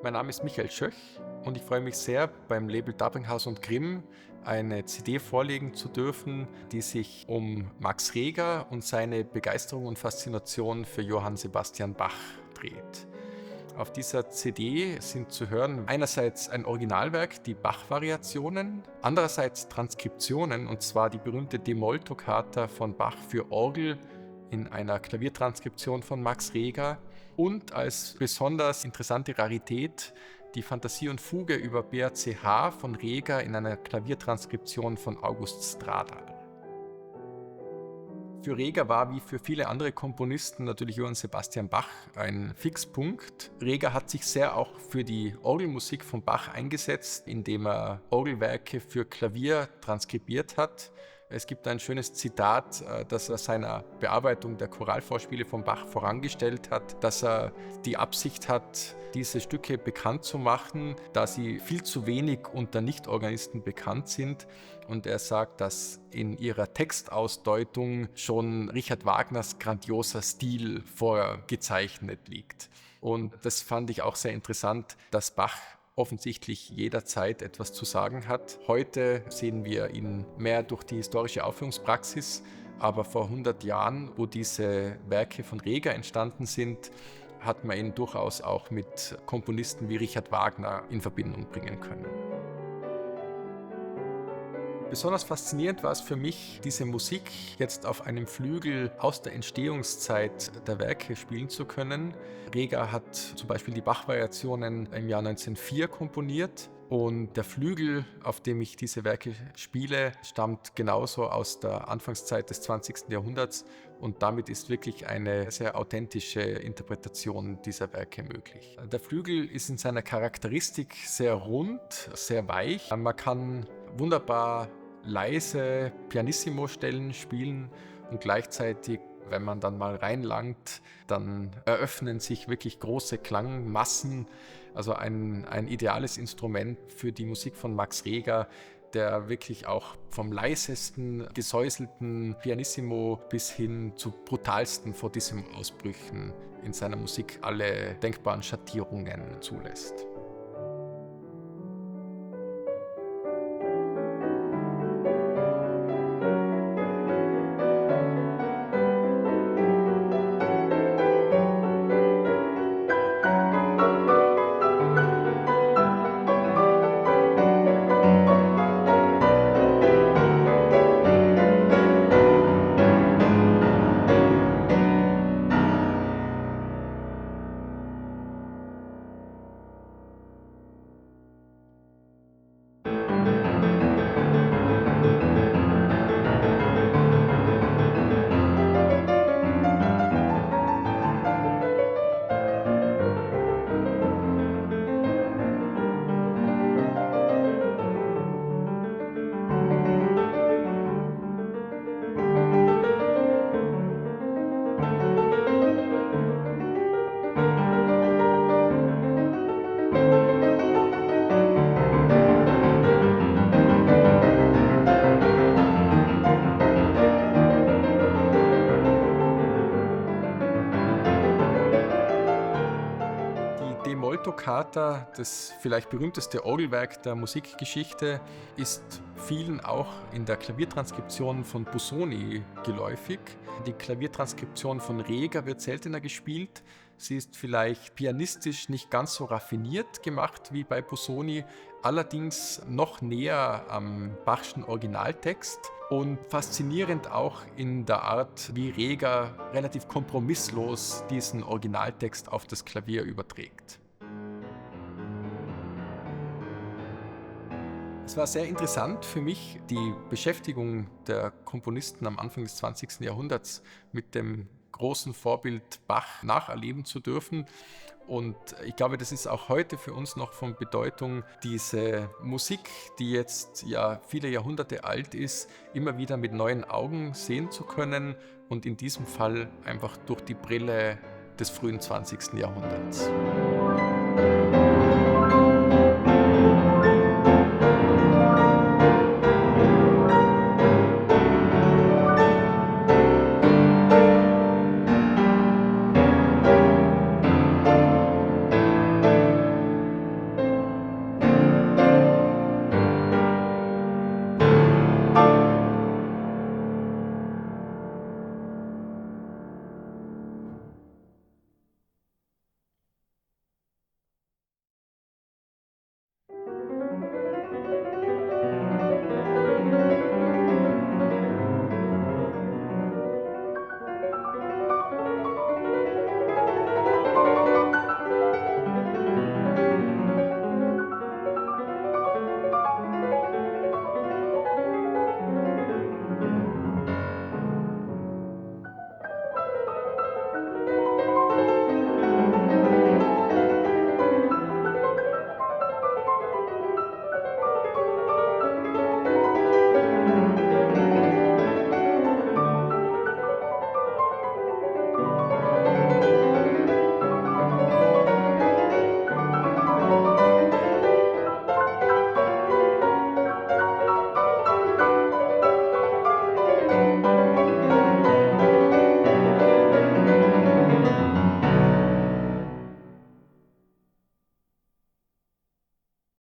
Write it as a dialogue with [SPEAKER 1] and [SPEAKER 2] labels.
[SPEAKER 1] Mein Name ist Michael Schöch und ich freue mich sehr, beim Label Dabringhaus und Grimm eine CD vorlegen zu dürfen, die sich um Max Reger und seine Begeisterung und Faszination für Johann Sebastian Bach dreht. Auf dieser CD sind zu hören einerseits ein Originalwerk, die Bach-Variationen, andererseits Transkriptionen, und zwar die berühmte D-Moll-Toccata von Bach für Orgel in einer Klaviertranskription von Max Reger und als besonders interessante Rarität die Fantasie und Fuge über BACH von Reger in einer Klaviertranskription von August Stradal. Für Reger war wie für viele andere Komponisten natürlich Johann Sebastian Bach ein Fixpunkt. Reger hat sich sehr auch für die Orgelmusik von Bach eingesetzt, indem er Orgelwerke für Klavier transkribiert hat. Es gibt ein schönes Zitat, das er seiner Bearbeitung der Choralvorspiele von Bach vorangestellt hat, dass er die Absicht hat, diese Stücke bekannt zu machen, da sie viel zu wenig unter Nichtorganisten bekannt sind. Und er sagt, dass in ihrer Textausdeutung schon Richard Wagners grandioser Stil vorgezeichnet liegt. Und das fand ich auch sehr interessant, dass Bach offensichtlich jederzeit etwas zu sagen hat. Heute sehen wir ihn mehr durch die historische Aufführungspraxis, aber vor 100 Jahren, wo diese Werke von Reger entstanden sind, hat man ihn durchaus auch mit Komponisten wie Richard Wagner in Verbindung bringen können. Besonders faszinierend war es für mich, diese Musik jetzt auf einem Flügel aus der Entstehungszeit der Werke spielen zu können. Reger hat zum Beispiel die Bach-Variationen im Jahr 1904 komponiert und der Flügel, auf dem ich diese Werke spiele, stammt genauso aus der Anfangszeit des 20. Jahrhunderts und damit ist wirklich eine sehr authentische Interpretation dieser Werke möglich. Der Flügel ist in seiner Charakteristik sehr rund, sehr weich. Man kann wunderbar leise Pianissimo-Stellen spielen und gleichzeitig, wenn man dann mal reinlangt, dann eröffnen sich wirklich große Klangmassen. Also ein ideales Instrument für die Musik von Max Reger, der wirklich auch vom leisesten, gesäuselten Pianissimo bis hin zu brutalsten Fortissimo-Ausbrüchen in seiner Musik alle denkbaren Schattierungen zulässt. Die D-Moll-Toccata, das vielleicht berühmteste Orgelwerk der Musikgeschichte, ist vielen auch in der Klaviertranskription von Busoni geläufig. Die Klaviertranskription von Reger wird seltener gespielt. Sie ist vielleicht pianistisch nicht ganz so raffiniert gemacht wie bei Busoni, allerdings noch näher am Bachschen Originaltext und faszinierend auch in der Art, wie Reger relativ kompromisslos diesen Originaltext auf das Klavier überträgt. Es war sehr interessant für mich, die Beschäftigung der Komponisten am Anfang des 20. Jahrhunderts mit dem großen Vorbild Bach nacherleben zu dürfen. Und ich glaube, das ist auch heute für uns noch von Bedeutung, diese Musik, die jetzt ja viele Jahrhunderte alt ist, immer wieder mit neuen Augen sehen zu können und in diesem Fall einfach durch die Brille des frühen 20. Jahrhunderts.